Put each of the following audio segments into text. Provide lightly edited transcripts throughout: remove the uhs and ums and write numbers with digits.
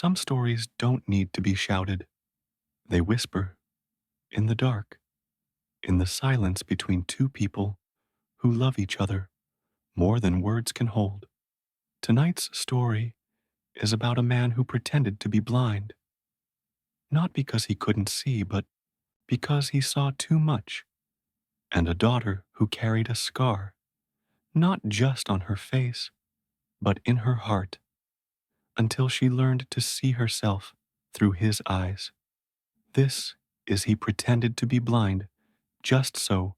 Some stories don't need to be shouted. They whisper in the dark, in the silence between two people who love each other more than words can hold. Tonight's story is about a man who pretended to be blind, not because he couldn't see, but because he saw too much, and a daughter who carried a scar, not just on her face, but in her heart, until she learned to see herself through his eyes. This is He Pretended to Be Blind, just so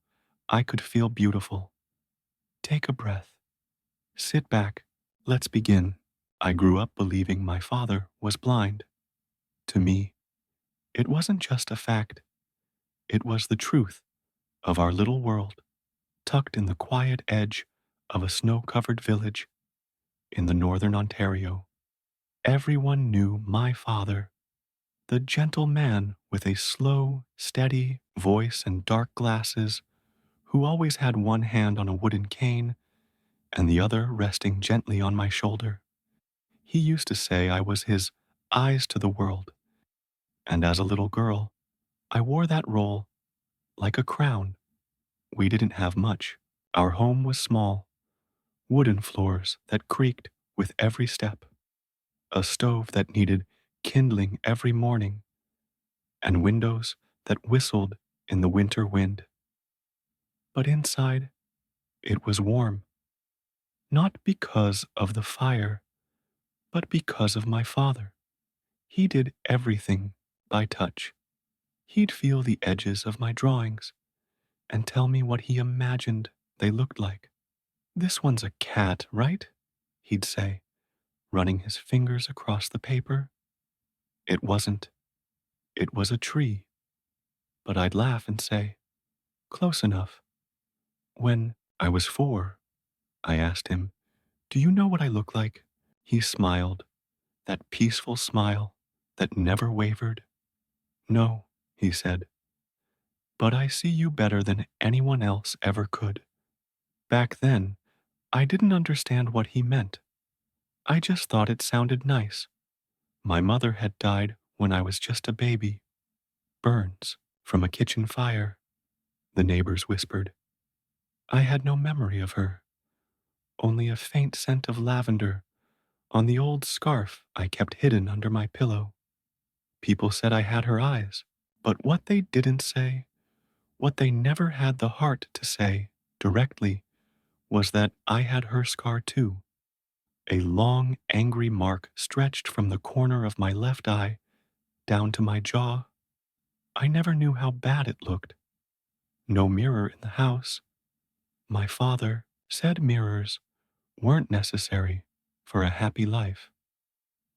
I could feel beautiful. Take a breath. Sit back. Let's begin. I grew up believing my father was blind. To me, it wasn't just a fact, it was the truth of our little world, tucked in the quiet edge of a snow-covered village in the northern Ontario. Everyone knew my father, the gentle man with a slow, steady voice and dark glasses, who always had one hand on a wooden cane and the other resting gently on my shoulder. He used to say I was his eyes to the world, and as a little girl, I wore that role like a crown. We didn't have much. Our home was small, wooden floors that creaked with every step, a stove that needed kindling every morning, and windows that whistled in the winter wind. But inside, it was warm, not because of the fire, but because of my father. He did everything by touch. He'd feel the edges of my drawings and tell me what he imagined they looked like. "This one's a cat, right?" he'd say, running his fingers across the paper. It wasn't. It was a tree. But I'd laugh and say, "Close enough." When I was 4, I asked him, "Do you know what I look like?" He smiled, that peaceful smile that never wavered. "No," he said, "but I see you better than anyone else ever could." Back then, I didn't understand what he meant. I just thought it sounded nice. My mother had died when I was just a baby. "Burns from a kitchen fire," the neighbors whispered. I had no memory of her, only a faint scent of lavender on the old scarf I kept hidden under my pillow. People said I had her eyes, but what they didn't say, what they never had the heart to say directly, was that I had her scar too. A long, angry mark stretched from the corner of my left eye down to my jaw. I never knew how bad it looked. No mirror in the house. My father said mirrors weren't necessary for a happy life,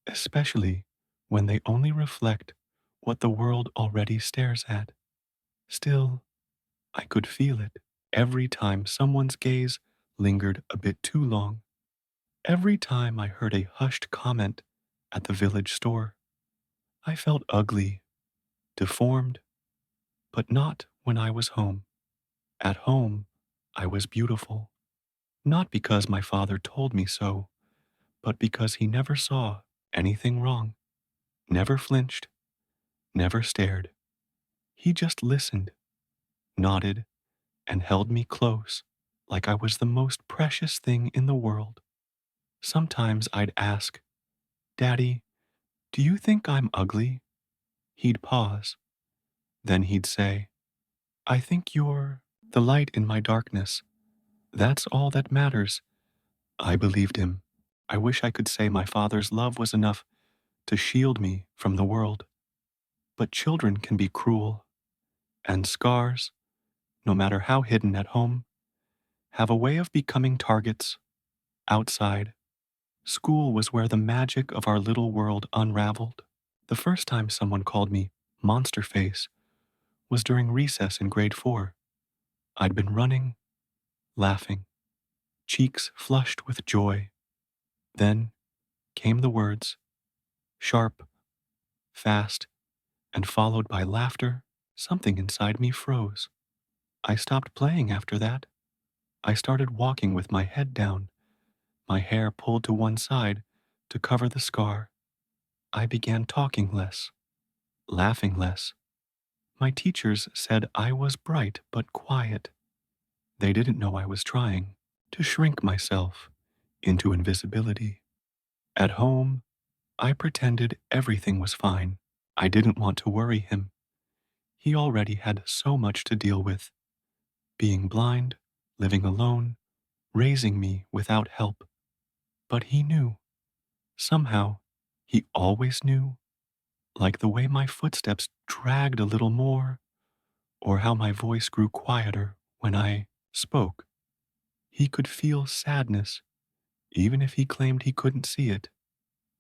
especially when they only reflect what the world already stares at. Still, I could feel it every time someone's gaze lingered a bit too long, every time I heard a hushed comment at the village store. I felt ugly, deformed, but not when I was home. At home, I was beautiful, not because my father told me so, but because he never saw anything wrong, never flinched, never stared. He just listened, nodded, and held me close like I was the most precious thing in the world. Sometimes I'd ask, "Daddy, do you think I'm ugly?" He'd pause. Then he'd say, "I think you're the light in my darkness. That's all that matters." I believed him. I wish I could say my father's love was enough to shield me from the world. But children can be cruel, and scars, no matter how hidden at home, have a way of becoming targets outside. School was where the magic of our little world unraveled. The first time someone called me Monster Face was during recess in grade 4. I'd been running, laughing, cheeks flushed with joy. Then came the words, sharp, fast, and followed by laughter. Something inside me froze. I stopped playing after that. I started walking with my head down, my hair pulled to one side to cover the scar. I began talking less, laughing less. My teachers said I was bright but quiet. They didn't know I was trying to shrink myself into invisibility. At home, I pretended everything was fine. I didn't want to worry him. He already had so much to deal with, being blind, living alone, raising me without help. But he knew. Somehow, he always knew, like the way my footsteps dragged a little more, or how my voice grew quieter when I spoke. He could feel sadness, even if he claimed he couldn't see it.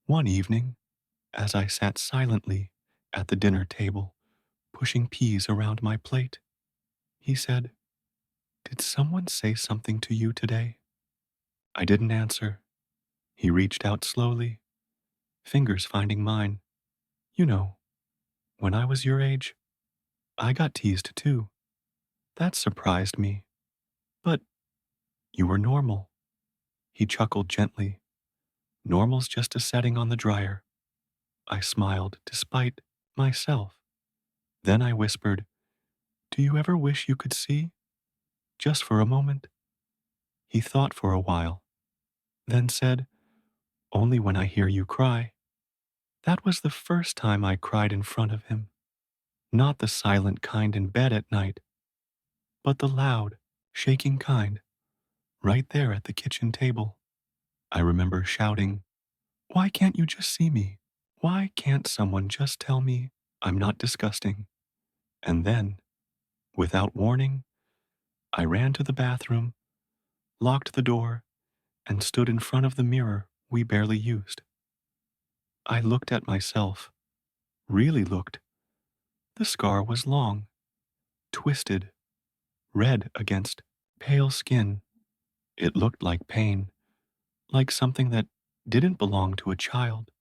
One evening, as I sat silently at the dinner table, pushing peas around my plate, he said, "Did someone say something to you today?" I didn't answer. He reached out slowly, fingers finding mine. "You know, when I was your age, I got teased too. That surprised me. But you were normal." He chuckled gently. "Normal's just a setting on the dryer." I smiled despite myself. Then I whispered, "Do you ever wish you could see? Just for a moment?" He thought for a while, then said, "Only when I hear you cry." That was the first time I cried in front of him. Not the silent kind in bed at night, but the loud, shaking kind, right there at the kitchen table. I remember shouting, "Why can't you just see me? Why can't someone just tell me I'm not disgusting?" And then, without warning, I ran to the bathroom, locked the door, and stood in front of the mirror we barely used. I looked at myself, really looked. The scar was long, twisted, red against pale skin. It looked like pain, like something that didn't belong to a child.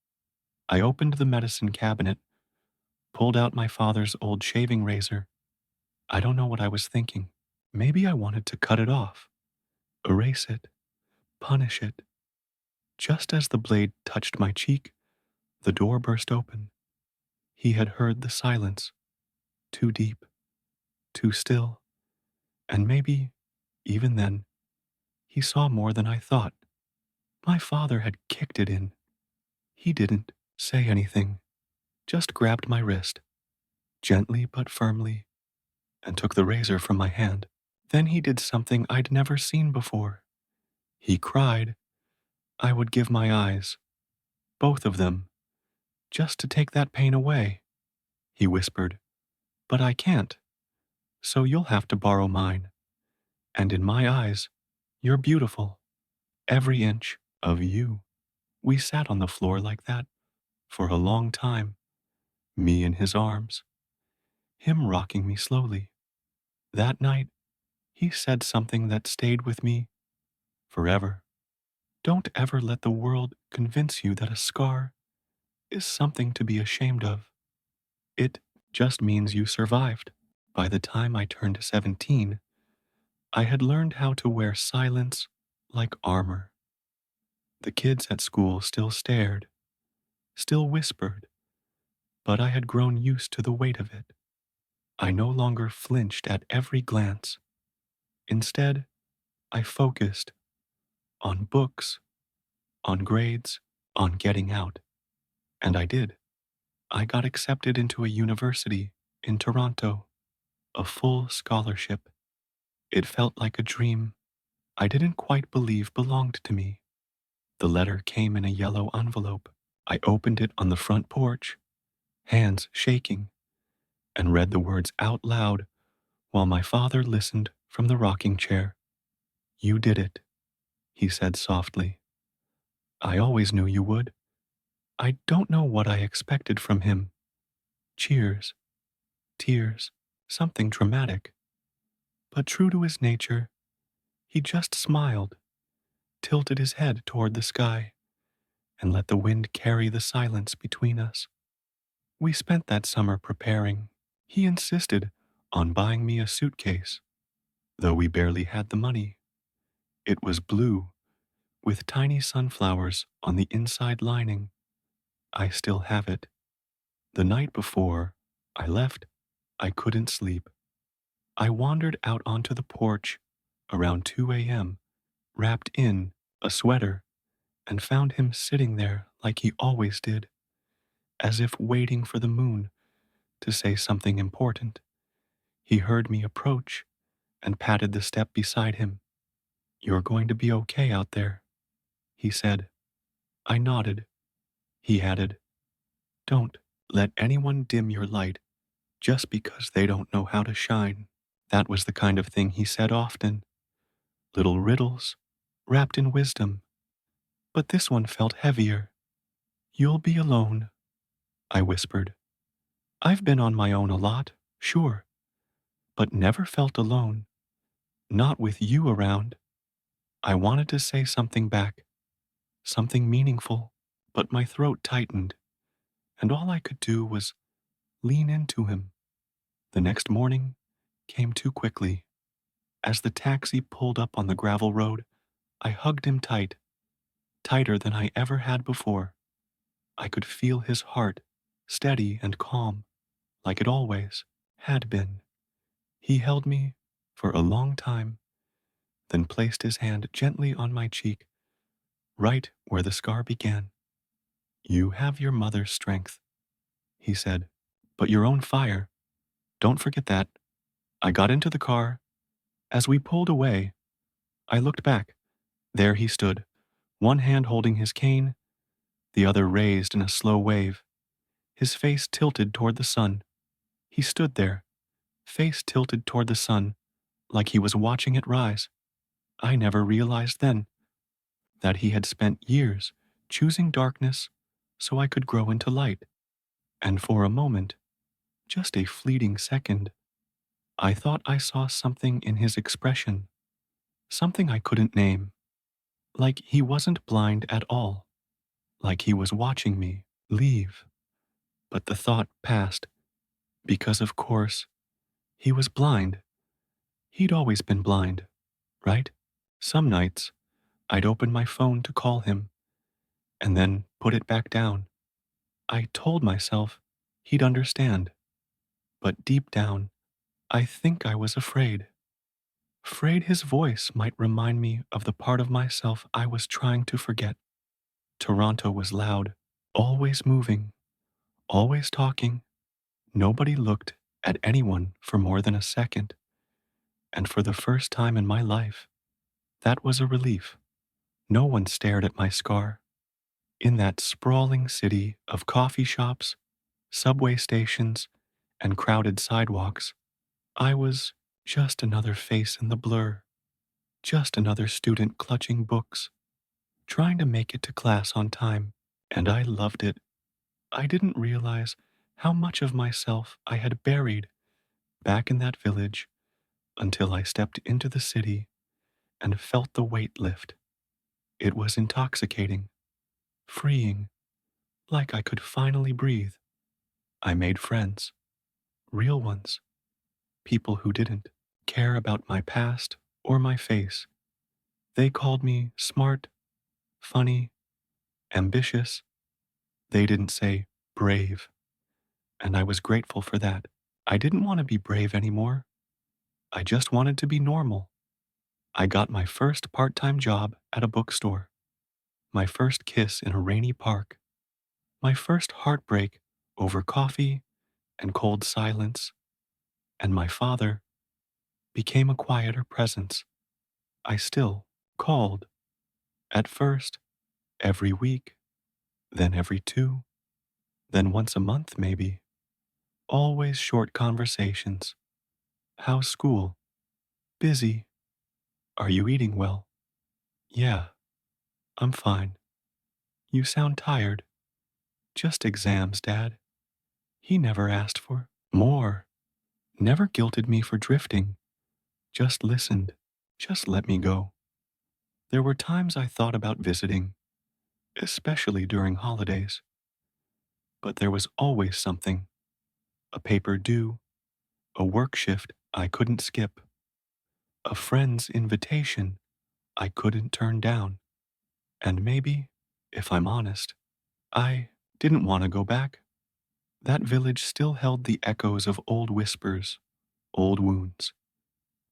I opened the medicine cabinet, pulled out my father's old shaving razor. I don't know what I was thinking. Maybe I wanted to cut it off, erase it, punish it. Just as the blade touched my cheek, the door burst open. He had heard the silence, too deep, too still, and maybe, even then, he saw more than I thought. My father had kicked it in. He didn't say anything, just grabbed my wrist, gently but firmly, and took the razor from my hand. Then he did something I'd never seen before. He cried. I would give my eyes, both of them, just to take that pain away. He whispered, "But I can't, so you'll have to borrow mine. And in my eyes, you're beautiful, every inch of you." We sat on the floor like that for a long time, me in his arms, him rocking me slowly. That night, he said something that stayed with me forever. Don't ever let the world convince you that a scar is something to be ashamed of. It just means you survived. By the time I turned 17, I had learned how to wear silence like armor. The kids at school still stared, still whispered, but I had grown used to the weight of it. I no longer flinched at every glance. Instead, I focused on books, on grades, on getting out. And I did. I got accepted into a university in Toronto, a full scholarship. It felt like a dream I didn't quite believe belonged to me. The letter came in a yellow envelope. I opened it on the front porch, hands shaking, and read the words out loud while my father listened from the rocking chair. "You did it," he said softly. "I always knew you would." I don't know what I expected from him. Cheers, tears, something dramatic. But true to his nature, he just smiled, tilted his head toward the sky, and let the wind carry the silence between us. We spent that summer preparing. He insisted on buying me a suitcase, though we barely had the money. It was blue, with tiny sunflowers on the inside lining. I still have it. The night before I left, I couldn't sleep. I wandered out onto the porch around 2 a.m., wrapped in a sweater, and found him sitting there like he always did, as if waiting for the moon to say something important. He heard me approach and patted the step beside him. "You're going to be okay out there," he said. I nodded. He added, "Don't let anyone dim your light just because they don't know how to shine." That was the kind of thing he said often. Little riddles, wrapped in wisdom. But this one felt heavier. "You'll be alone," I whispered. "I've been on my own a lot, sure, but never felt alone. Not with you around." I wanted to say something back, something meaningful, but my throat tightened, and all I could do was lean into him. The next morning came too quickly. As the taxi pulled up on the gravel road, I hugged him tight, tighter than I ever had before. I could feel his heart, steady and calm, like it always had been. He held me for a long time, then placed his hand gently on my cheek, right where the scar began. "You have your mother's strength," he said, "but your own fire. Don't forget that." I got into the car. As we pulled away, I looked back. There he stood, one hand holding his cane, the other raised in a slow wave, his face tilted toward the sun. He stood there, face tilted toward the sun, like he was watching it rise. I never realized then that he had spent years choosing darkness so I could grow into light. And for a moment, just a fleeting second, I thought I saw something in his expression, something I couldn't name, like he wasn't blind at all, like he was watching me leave. But the thought passed, because of course, he was blind. He'd always been blind, right? Some nights, I'd open my phone to call him, and then put it back down. I told myself he'd understand, but deep down, I think I was afraid. Afraid his voice might remind me of the part of myself I was trying to forget. Toronto was loud, always moving, always talking. Nobody looked at anyone for more than a second, and for the first time in my life, that was a relief. No one stared at my scar. In that sprawling city of coffee shops, subway stations, and crowded sidewalks, I was just another face in the blur, just another student clutching books, trying to make it to class on time. And I loved it. I didn't realize how much of myself I had buried back in that village until I stepped into the city and felt the weight lift. It was intoxicating, freeing, like I could finally breathe. I made friends, real ones, people who didn't care about my past or my face. They called me smart, funny, ambitious. They didn't say brave, and I was grateful for that. I didn't want to be brave anymore. I just wanted to be normal. I got my first part-time job at a bookstore, my first kiss in a rainy park, my first heartbreak over coffee and cold silence, and my father became a quieter presence. I still called. At first, every week, then every two, then once a month maybe. Always short conversations. "How's school?" "Busy." "Are you eating well?" "Yeah, I'm fine." "You sound tired." "Just exams, Dad." He never asked for more, never guilted me for drifting, just listened, just let me go. There were times I thought about visiting, especially during holidays, but there was always something, a paper due, a work shift I couldn't skip, a friend's invitation I couldn't turn down. And maybe, if I'm honest, I didn't want to go back. That village still held the echoes of old whispers, old wounds.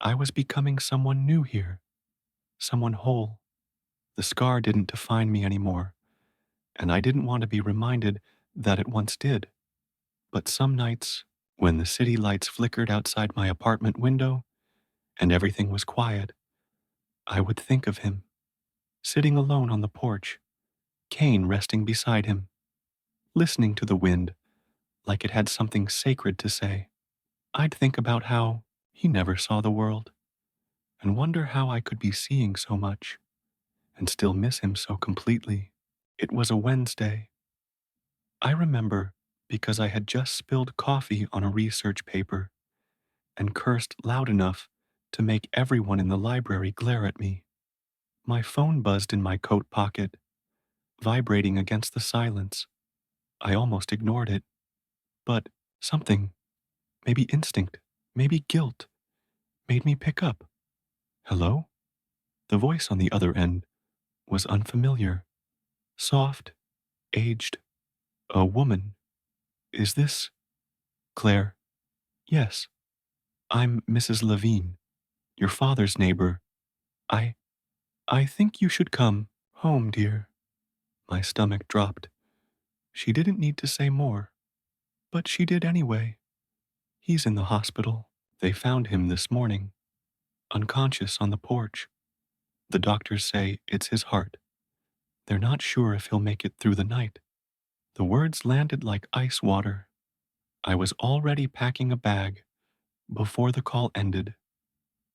I was becoming someone new here, someone whole. The scar didn't define me anymore, and I didn't want to be reminded that it once did. But some nights, when the city lights flickered outside my apartment window and everything was quiet, I would think of him, sitting alone on the porch, Kane resting beside him, listening to the wind like it had something sacred to say. I'd think about how he never saw the world and wonder how I could be seeing so much and still miss him so completely. It was a Wednesday. I remember because I had just spilled coffee on a research paper and cursed loud enough to make everyone in the library glare at me. My phone buzzed in my coat pocket, vibrating against the silence. I almost ignored it, but something, maybe instinct, maybe guilt, made me pick up. Hello? The voice on the other end was unfamiliar, soft, aged, a woman. Is this Claire? Yes, I'm Mrs. Levine, your father's neighbor. I, I think you should come home, dear. My stomach dropped. She didn't need to say more, but she did anyway. He's in the hospital. They found him this morning, unconscious on the porch. The doctors say it's his heart. They're not sure if he'll make it through the night. The words landed like ice water. I was already packing a bag before the call ended.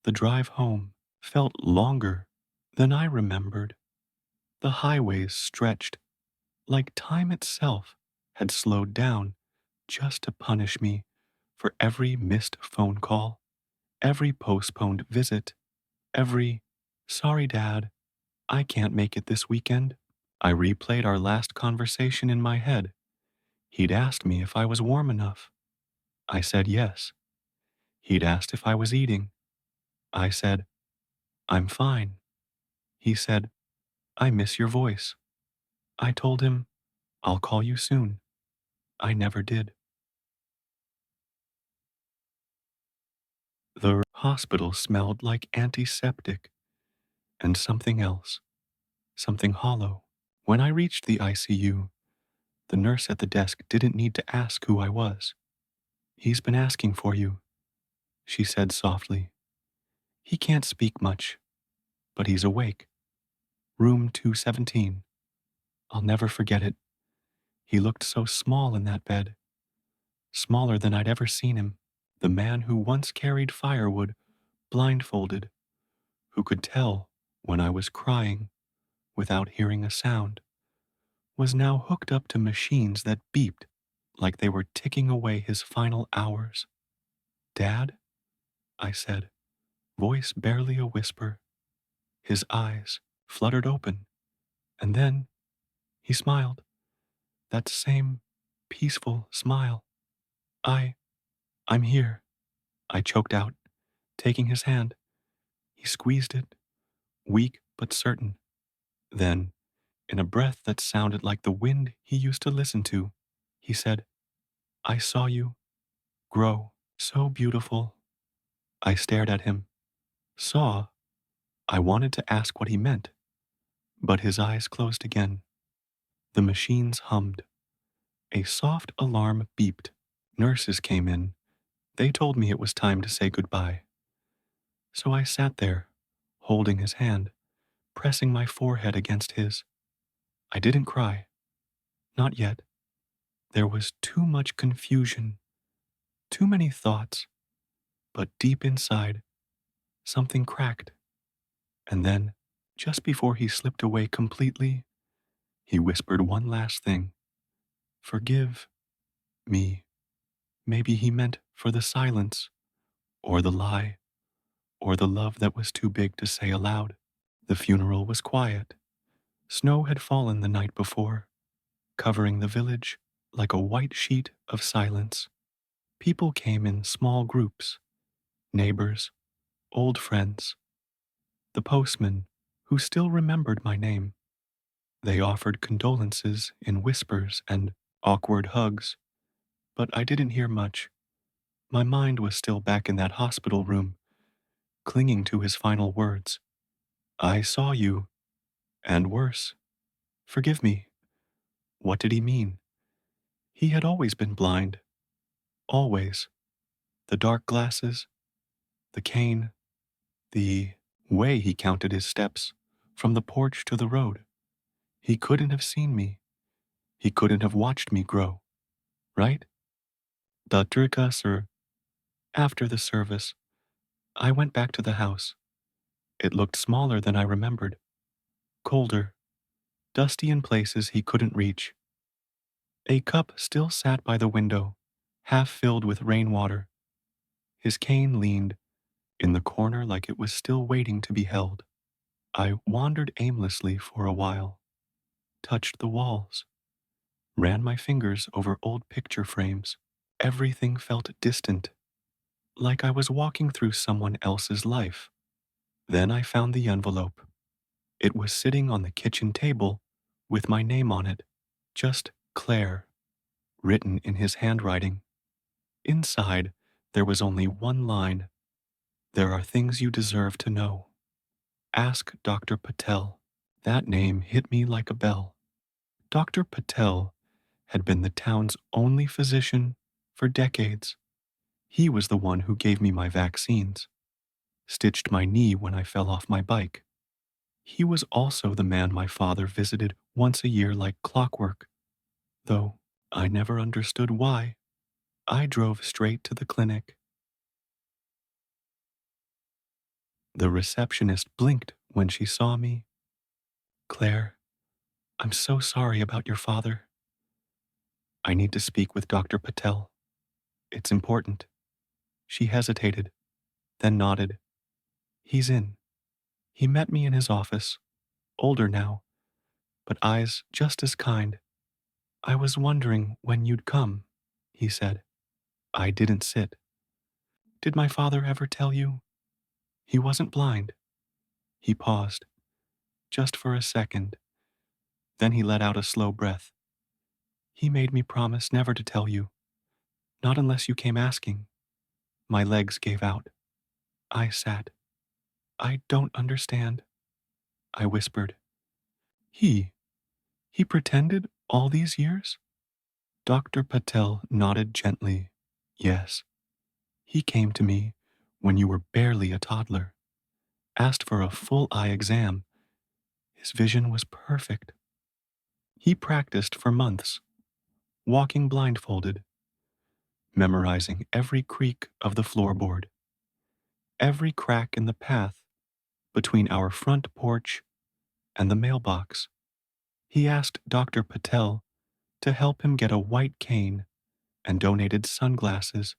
The drive home felt longer than I remembered. The highways stretched like time itself had slowed down just to punish me for every missed phone call, every postponed visit, every, sorry, Dad, I can't make it this weekend. I replayed our last conversation in my head. He'd asked me if I was warm enough. I said yes. He'd asked if I was eating. I said, I'm fine. He said, I miss your voice. I told him, I'll call you soon. I never did. The hospital smelled like antiseptic and something else, something hollow. When I reached the ICU, the nurse at the desk didn't need to ask who I was. He's been asking for you, she said softly. He can't speak much, but he's awake. Room 217. I'll never forget it. He looked so small in that bed, smaller than I'd ever seen him. The man who once carried firewood, blindfolded, who could tell when I was crying without hearing a sound, was now hooked up to machines that beeped like they were ticking away his final hours. Dad? I said, voice barely a whisper. His eyes fluttered open, and then he smiled, that same peaceful smile. I'm here, I choked out, taking his hand. He squeezed it, weak but certain. Then, in a breath that sounded like the wind he used to listen to, he said, I saw you grow so beautiful. I stared at him. Saw? I wanted to ask what he meant, but his eyes closed again. The machines hummed. A soft alarm beeped. Nurses came in. They told me it was time to say goodbye. So I sat there, holding his hand, pressing my forehead against his. I didn't cry. Not yet. There was too much confusion, too many thoughts, but deep inside, something cracked. And then, just before he slipped away completely, he whispered one last thing. Forgive me. Maybe he meant for the silence, or the lie, or the love that was too big to say aloud. The funeral was quiet. Snow had fallen the night before, covering the village like a white sheet of silence. People came in small groups, neighbors, old friends, the postman, who still remembered my name. They offered condolences in whispers and awkward hugs, but I didn't hear much. My mind was still back in that hospital room, clinging to his final words. I saw you, and worse. Forgive me. What did he mean? He had always been blind. Always. The dark glasses, the cane, the way he counted his steps from the porch to the road. He couldn't have seen me. He couldn't have watched me grow, right? Dr. Gusser, after the service, I went back to the house. It looked smaller than I remembered, colder, dusty in places he couldn't reach. A cup still sat by the window, half filled with rainwater. His cane leaned in the corner like it was still waiting to be held. I wandered aimlessly for a while, touched the walls, ran my fingers over old picture frames. Everything felt distant, like I was walking through someone else's life. Then I found the envelope. It was sitting on the kitchen table with my name on it, just Claire, written in his handwriting. Inside, there was only one line. There are things you deserve to know. Ask Dr. Patel. That name hit me like a bell. Dr. Patel had been the town's only physician for decades. He was the one who gave me my vaccines, stitched my knee when I fell off my bike. He was also the man my father visited once a year like clockwork, though I never understood why. I drove straight to the clinic. The receptionist blinked when she saw me. Claire, I'm so sorry about your father. I need to speak with Dr. Patel. It's important. She hesitated, then nodded. He's in. He met me in his office, older now, but eyes just as kind. I was wondering when you'd come, he said. I didn't sit. Did my father ever tell you? He wasn't blind. He paused, just for a second. Then he let out a slow breath. He made me promise never to tell you, not unless you came asking. My legs gave out. I sat. I don't understand, I whispered. He pretended all these years? Dr. Patel nodded gently. Yes. He came to me when you were barely a toddler, asked for a full eye exam. His vision was perfect. He practiced for months, walking blindfolded, memorizing every creak of the floorboard, every crack in the path between our front porch and the mailbox. He asked Dr. Patel to help him get a white cane and donated sunglasses,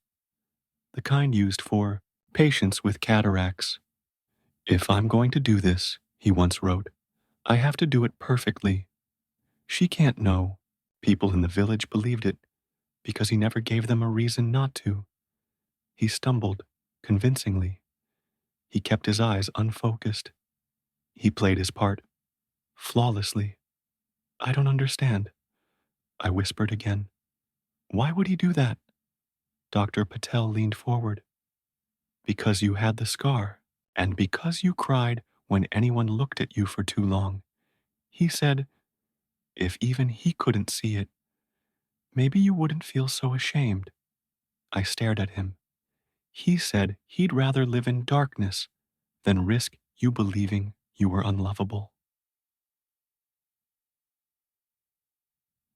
the kind used for patients with cataracts. If I'm going to do this, he once wrote, I have to do it perfectly. She can't know. People in the village believed it because he never gave them a reason not to. He stumbled, convincingly. He kept his eyes unfocused. He played his part, flawlessly. I don't understand, I whispered again. Why would he do that? Dr. Patel leaned forward. Because you had the scar, and because you cried when anyone looked at you for too long. He said, if even he couldn't see it, maybe you wouldn't feel so ashamed. I stared at him. He said he'd rather live in darkness than risk you believing you were unlovable.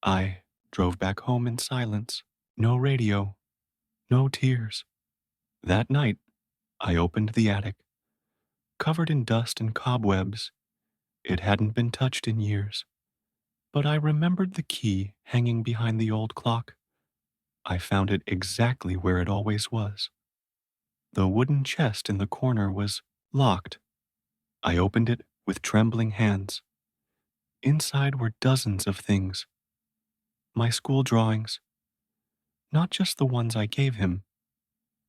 I drove back home in silence. No radio, no tears. That night, I opened the attic. Covered in dust and cobwebs, it hadn't been touched in years. But I remembered the key hanging behind the old clock. I found it exactly where it always was. The wooden chest in the corner was locked. I opened it with trembling hands. Inside were dozens of things. My school drawings, not just the ones I gave him,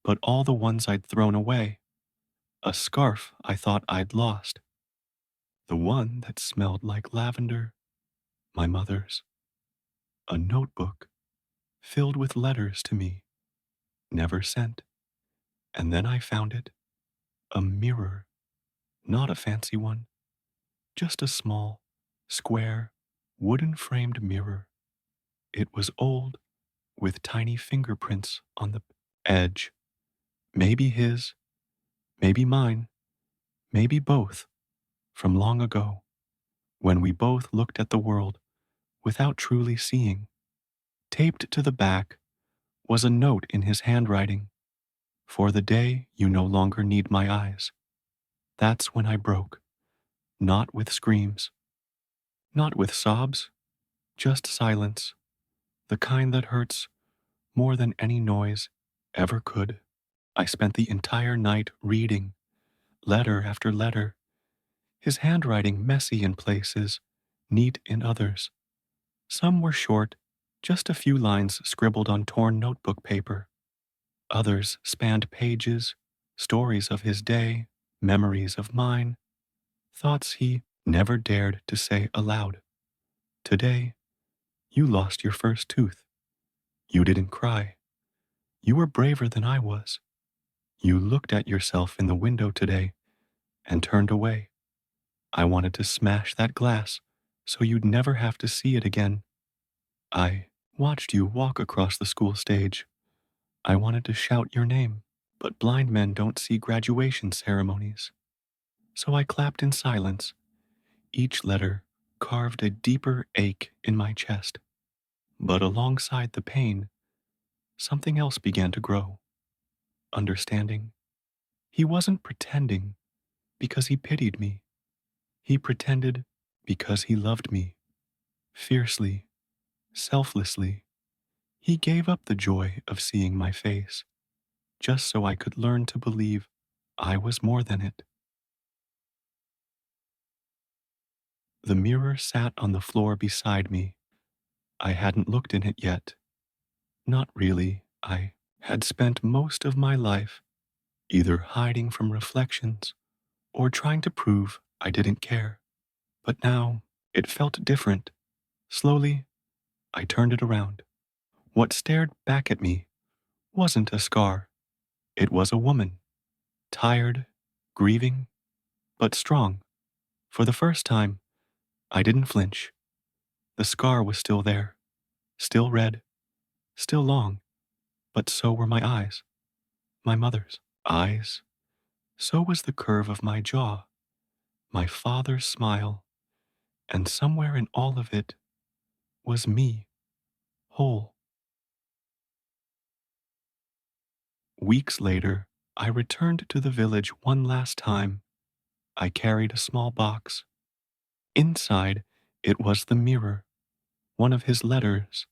but all the ones I'd thrown away. A scarf I thought I'd lost. The one that smelled like lavender, my mother's. A notebook filled with letters to me, never sent. And then I found it, a mirror, not a fancy one, just a small, square, wooden framed mirror. It was old, with tiny fingerprints on the edge. Maybe his, maybe mine, maybe both, from long ago, when we both looked at the world without truly seeing. Taped to the back was a note in his handwriting. For the day you no longer need my eyes. That's when I broke. Not with screams. Not with sobs. Just silence. The kind that hurts more than any noise ever could. I spent the entire night reading, letter after letter, his handwriting messy in places, neat in others. Some were short, just a few lines scribbled on torn notebook paper. Others spanned pages, stories of his day, memories of mine, thoughts he never dared to say aloud. Today, you lost your first tooth. You didn't cry. You were braver than I was. You looked at yourself in the window today and turned away. I wanted to smash that glass so you'd never have to see it again. I watched you walk across the school stage. I wanted to shout your name, but blind men don't see graduation ceremonies. So I clapped in silence. Each letter carved a deeper ache in my chest. But alongside the pain, something else began to grow. Understanding. He wasn't pretending because he pitied me. He pretended because he loved me. Fiercely, selflessly. He gave up the joy of seeing my face, just so I could learn to believe I was more than it. The mirror sat on the floor beside me. I hadn't looked in it yet. Not really. I had spent most of my life either hiding from reflections or trying to prove I didn't care. But now it felt different. Slowly, I turned it around. What stared back at me wasn't a scar. It was a woman, tired, grieving, but strong. For the first time, I didn't flinch. The scar was still there, still red, still long, but so were my eyes, my mother's eyes. So was the curve of my jaw, my father's smile, and somewhere in all of it was me, whole. Weeks later, I returned to the village one last time. I carried a small box. Inside, it was the mirror, one of his letters,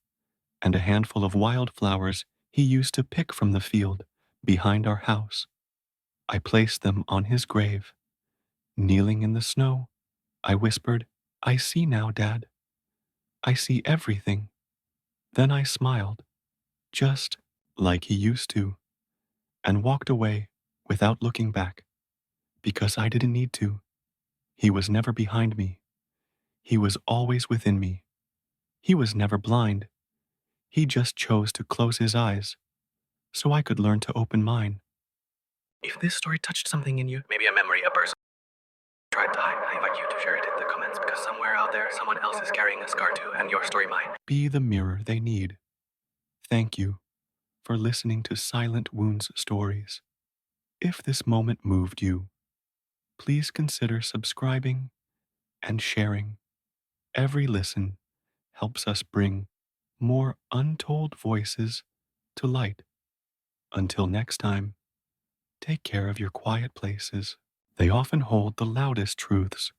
and a handful of wildflowers he used to pick from the field behind our house. I placed them on his grave. Kneeling in the snow, I whispered, "I see now, Dad. I see everything." Then I smiled, just like he used to, and walked away without looking back, because I didn't need to. He was never behind me. He was always within me. He was never blind. He just chose to close his eyes so I could learn to open mine. If this story touched something in you, maybe a memory, a person tried to hide, I invite you to share it in the comments because somewhere out there, someone else is carrying a scar too, and your story might be the mirror they need. Thank you for listening to Silent Wounds Stories. If this moment moved you, please consider subscribing and sharing. Every listen helps us bring more untold voices to light. Until next time, take care of your quiet places. They often hold the loudest truths.